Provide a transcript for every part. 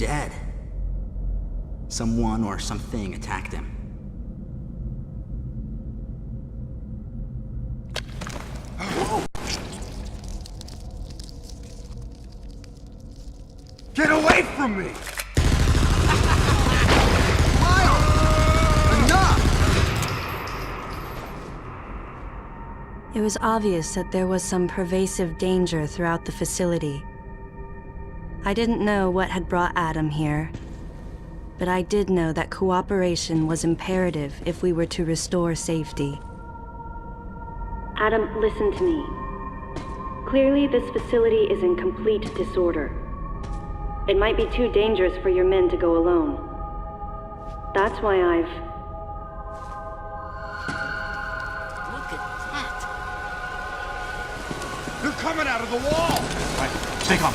dead. Someone or something attacked him. Get away from me! Miles! Enough! It was obvious that there was some pervasive danger throughout the facility. I didn't know what had brought Adam here, but I did know that cooperation was imperative if we were to restore safety. Adam, listen to me. Clearly, this facility is in complete disorder. It might be too dangerous for your men to go alone. That's why I've... Look at that! They're coming out of the wall! Right, stay calm.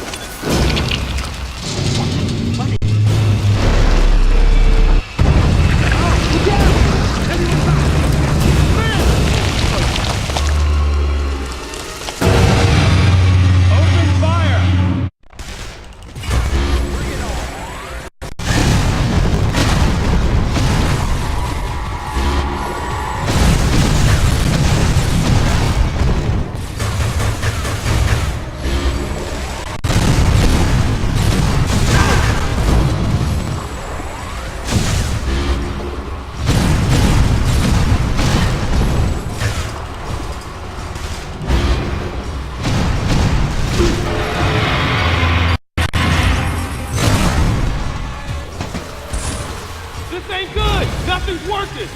This ain't good! Nothing's working!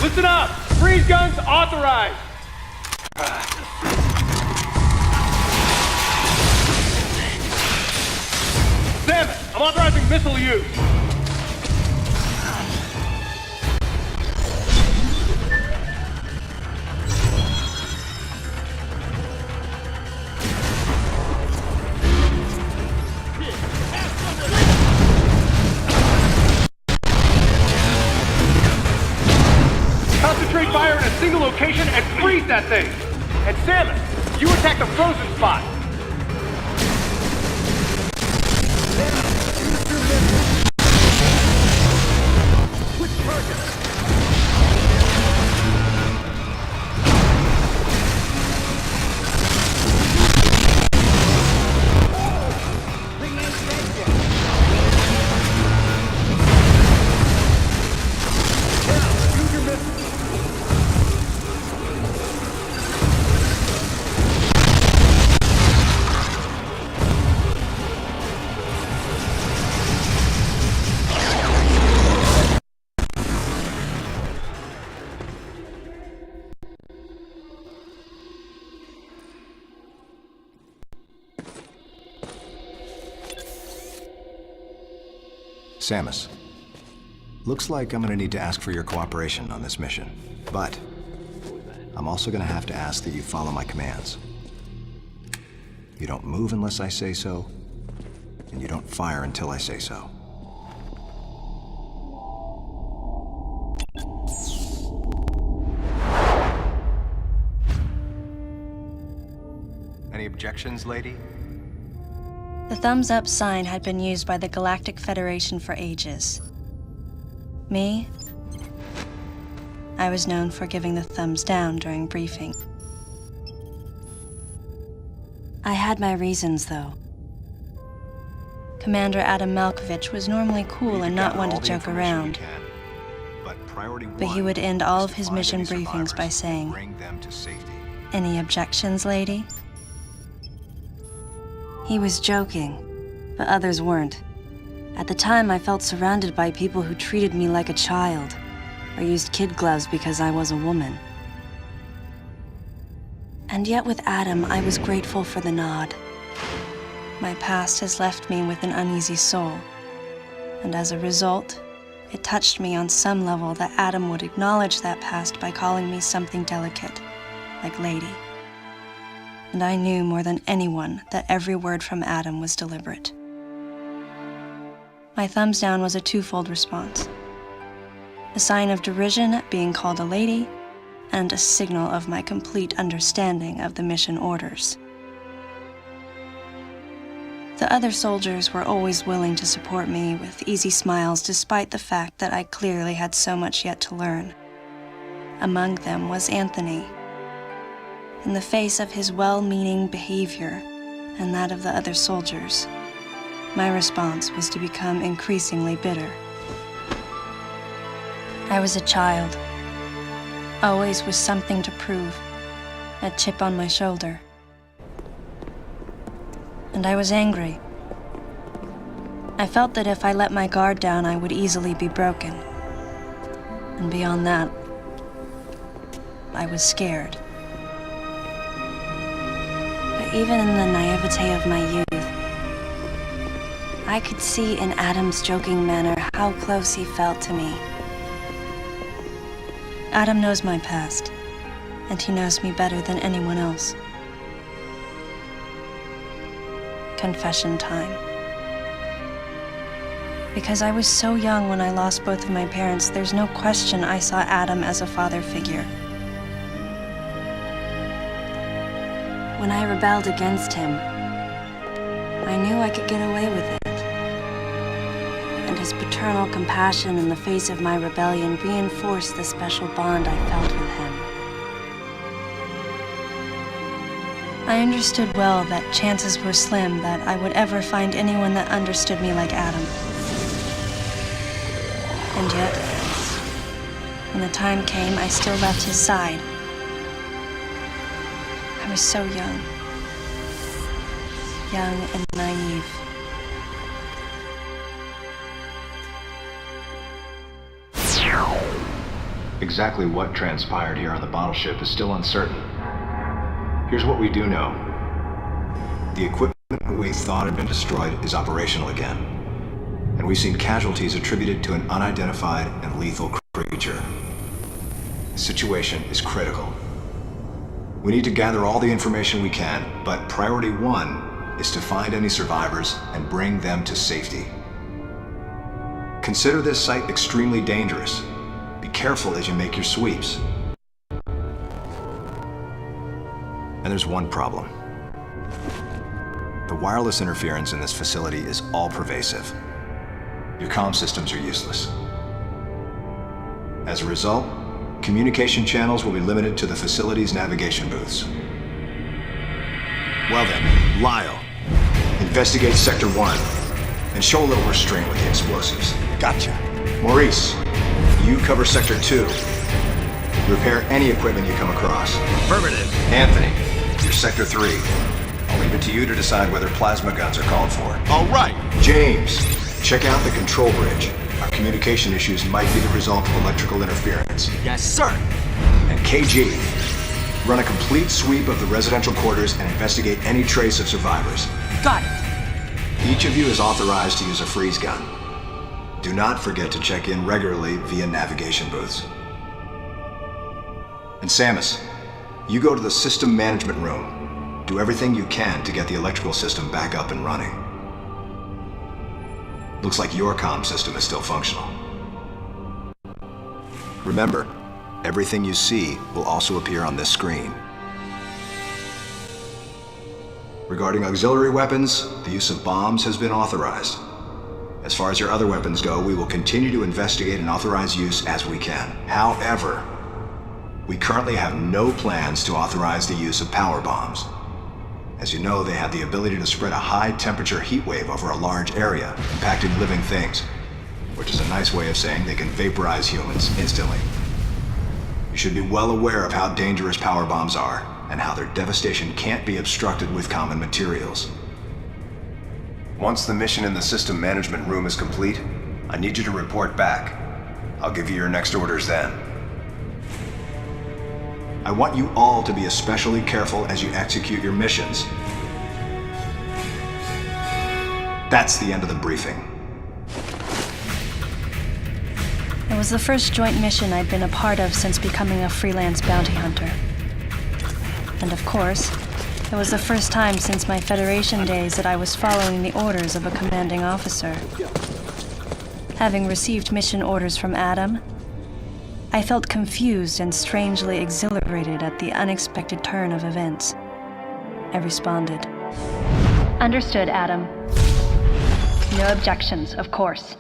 Listen up! Freeze guns authorized! Damn it! I'm authorizing missile use! Concentrate fire in a single location and freeze that thing! And Samus, you attack the frozen spot! Samus, looks like I'm gonna need to ask for your cooperation on this mission, but I'm also gonna have to ask that you follow my commands. You don't move unless I say so, and you don't fire until I say so. Any objections, lady? The thumbs up sign had been used by the Galactic Federation for ages. Me? I was known for giving the thumbs down during briefing. I had my reasons, though. Commander Adam Malkovich was normally cool and not one to joke around. But he would end all of his mission briefings by saying, "Any objections, lady?" He was joking, but others weren't. At the time, I felt surrounded by people who treated me like a child, or used kid gloves because I was a woman. And yet with Adam, I was grateful for the nod. My past has left me with an uneasy soul, and as a result, it touched me on some level that Adam would acknowledge that past by calling me something delicate, like lady. And I knew more than anyone that every word from Adam was deliberate. My thumbs down was a twofold response. A sign of derision at being called a lady, and a signal of my complete understanding of the mission orders. The other soldiers were always willing to support me with easy smiles despite the fact that I clearly had so much yet to learn. Among them was Anthony. In the face of his well-meaning behavior and that of the other soldiers, my response was to become increasingly bitter. I was a child, always with something to prove, a chip on my shoulder. And I was angry. I felt that if I let my guard down, I would easily be broken. And beyond that, I was scared. But even in the naivete of my youth, I could see in Adam's joking manner how close he felt to me. Adam knows my past, and he knows me better than anyone else. Confession time. Because I was so young when I lost both of my parents, there's no question I saw Adam as a father figure. When I rebelled against him, I knew I could get away with it. And his paternal compassion in the face of my rebellion reinforced the special bond I felt with him. I understood well that chances were slim that I would ever find anyone that understood me like Adam. And yet, when the time came, I still left his side. I was so young and naive. Exactly what transpired here on the bottle ship is still uncertain. Here's what we do know. The equipment we thought had been destroyed is operational again. And we've seen casualties attributed to an unidentified and lethal creature. The situation is critical. We need to gather all the information we can, but priority one is to find any survivors and bring them to safety. Consider this site extremely dangerous. Be careful as you make your sweeps. And there's one problem. The wireless interference in this facility is all-pervasive. Your comm systems are useless. As a result, communication channels will be limited to the facility's navigation booths. Well then, Lyle, investigate Sector 1 and show a little restraint with the explosives. Gotcha. Maurice, you cover Sector 2. Repair any equipment you come across. Affirmative. Anthony, you're Sector 3. I'll leave it to you to decide whether plasma guns are called for. All right. James, check out the control bridge. Our communication issues might be the result of electrical interference. Yes, sir. And KG, run a complete sweep of the residential quarters and investigate any trace of survivors. Got it. Each of you is authorized to use a freeze gun. Do not forget to check in regularly via navigation booths. And Samus, you go to the system management room. Do everything you can to get the electrical system back up and running. Looks like your comm system is still functional. Remember, everything you see will also appear on this screen. Regarding auxiliary weapons, the use of bombs has been authorized. As far as your other weapons go, we will continue to investigate and authorize use as we can. However, we currently have no plans to authorize the use of power bombs. As you know, they have the ability to spread a high-temperature heat wave over a large area, impacting living things, which is a nice way of saying they can vaporize humans instantly. You should be well aware of how dangerous power bombs are, and how their devastation can't be obstructed with common materials. Once the mission in the system management room is complete, I need you to report back. I'll give you your next orders then. I want you all to be especially careful as you execute your missions. That's the end of the briefing. It was the first joint mission I'd been a part of since becoming a freelance bounty hunter. And of course, it was the first time since my Federation days that I was following the orders of a commanding officer. Having received mission orders from Adam, I felt confused and strangely exhilarated at the unexpected turn of events. I responded. Understood, Adam. No objections, of course.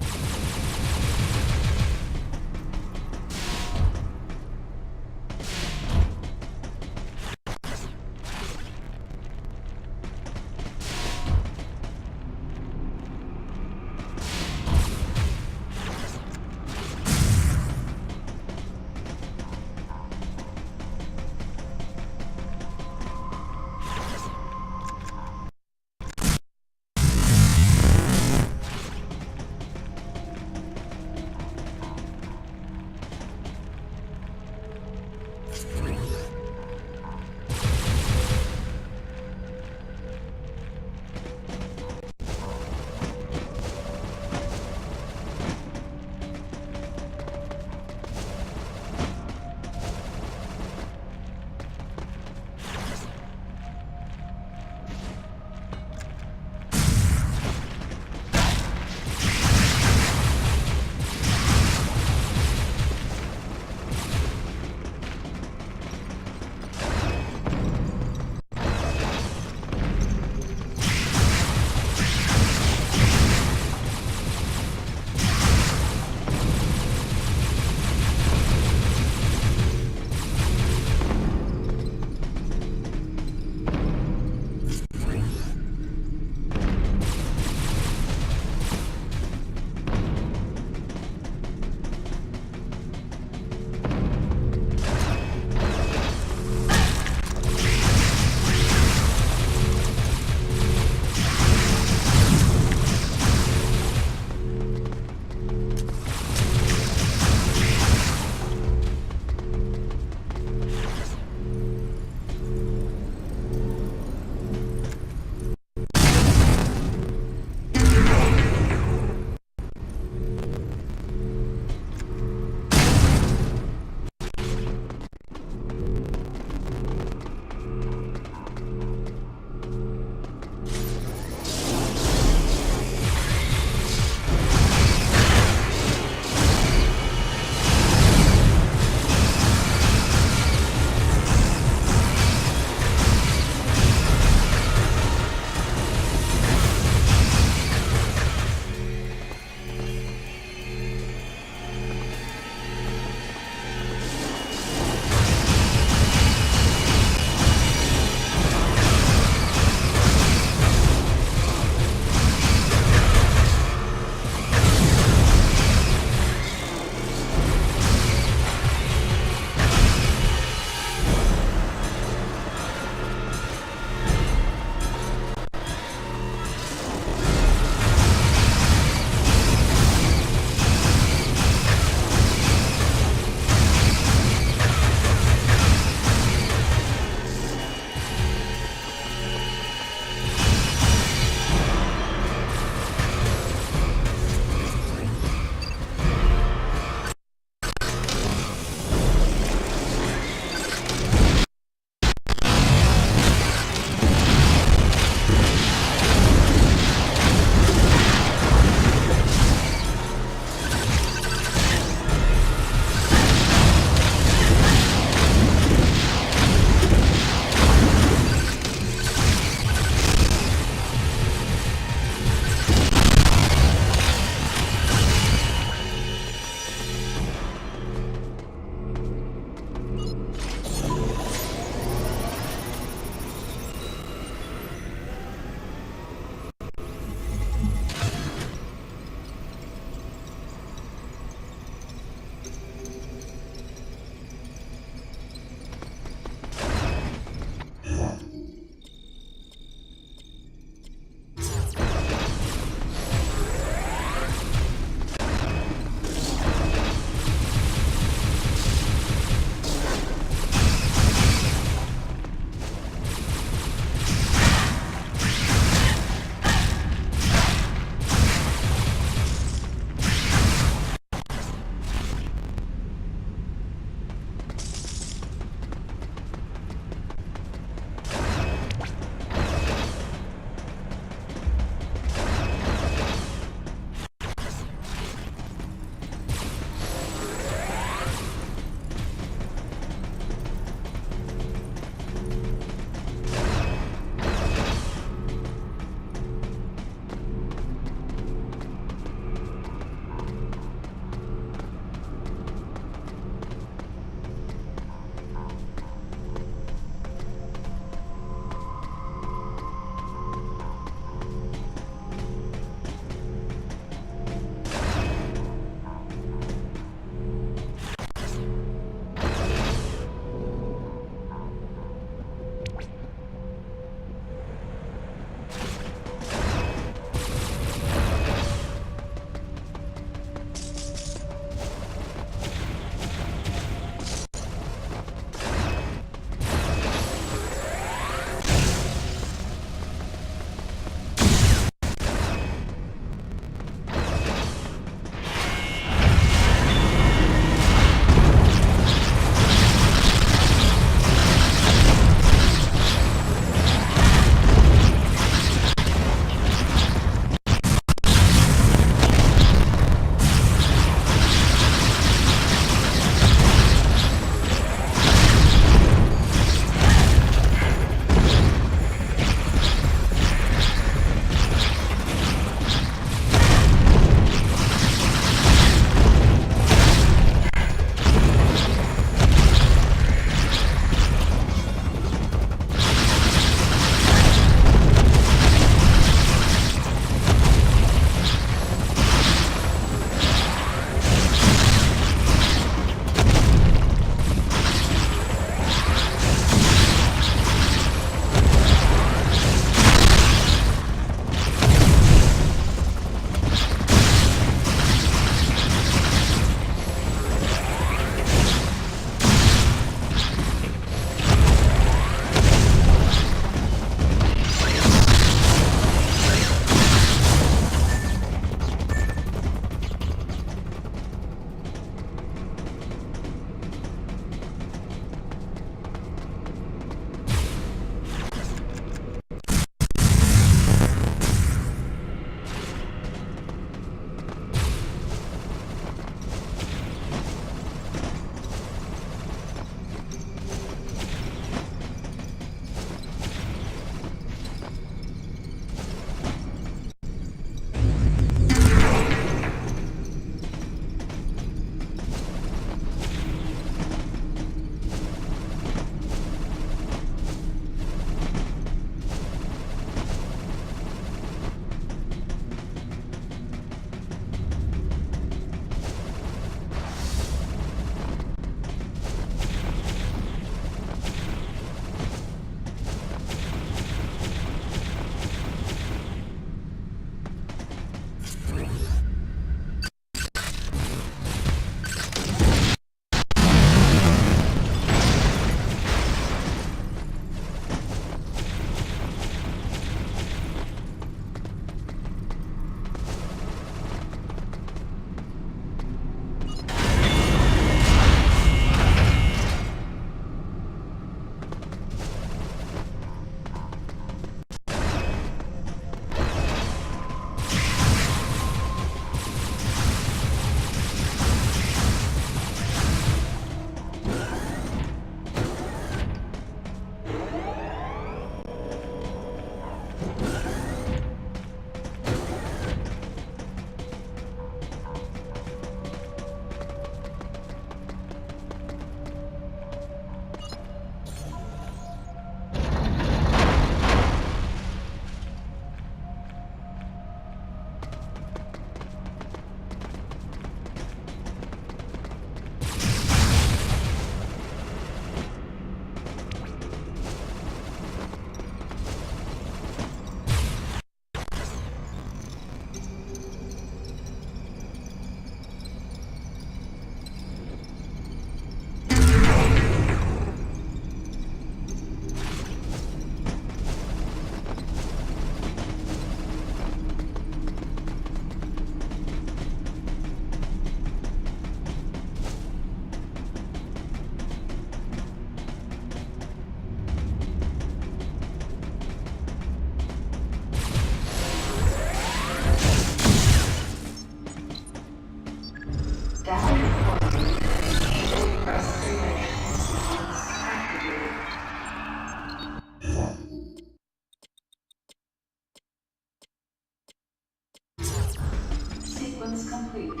complete.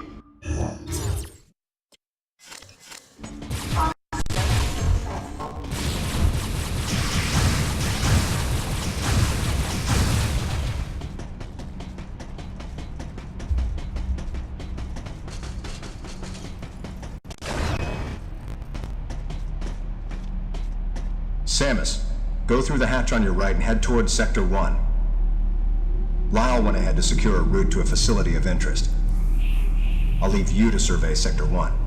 Samus, go through the hatch on your right and head towards Sector 1. Lyle went ahead to secure a route to a facility of interest. I'll leave you to survey Sector 1.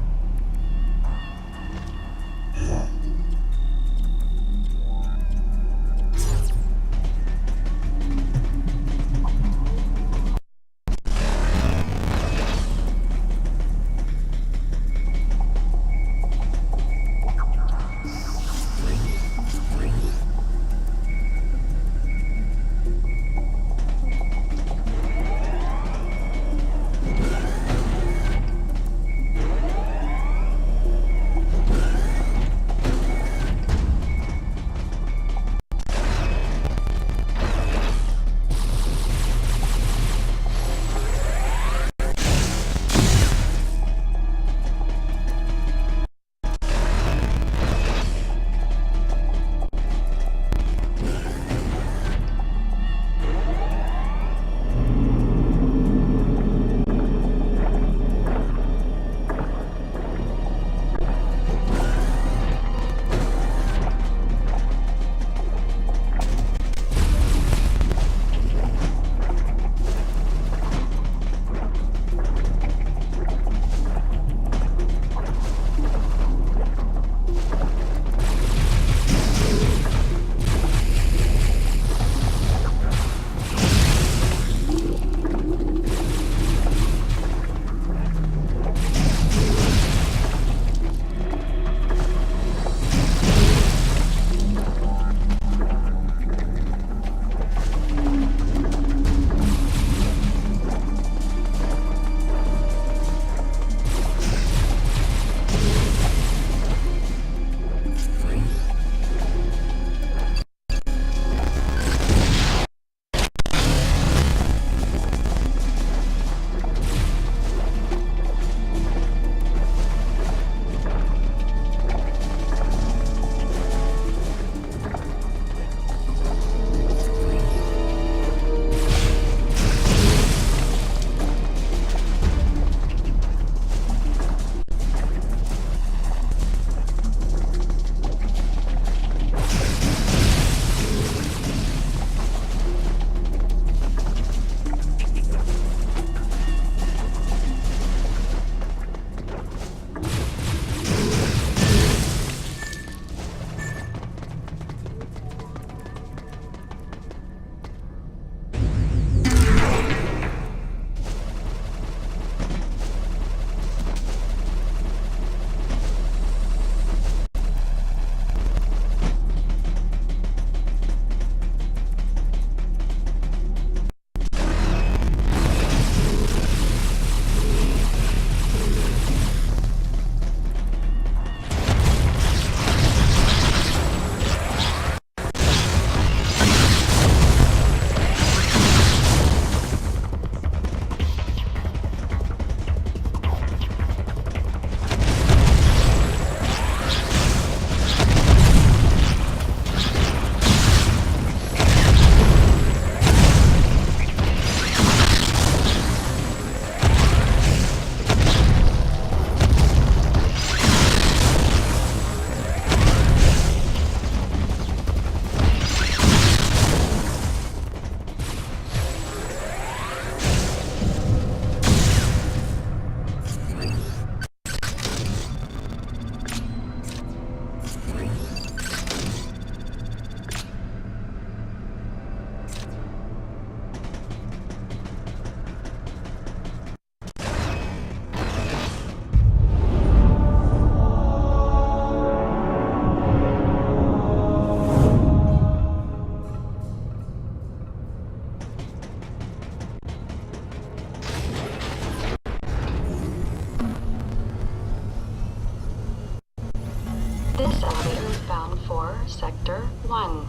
This elevator is bound for Sector 1.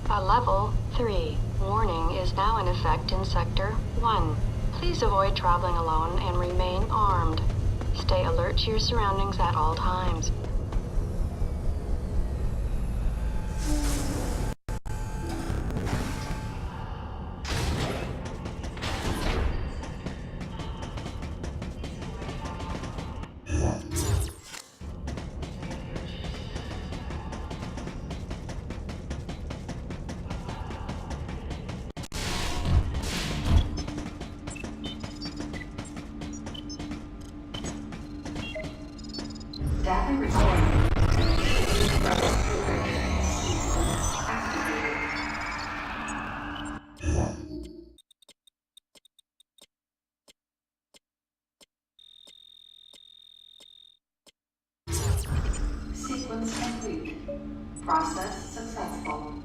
A Level 3 warning is now in effect in Sector 1. Please avoid traveling alone and remain armed. Stay alert to your surroundings at all times. Data recording. Sequence complete. Process successful.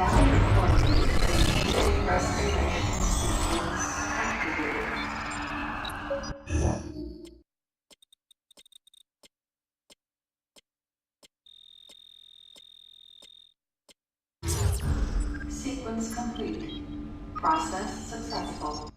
Data recording. Restoration sequence activated. Sequence complete. Process successful.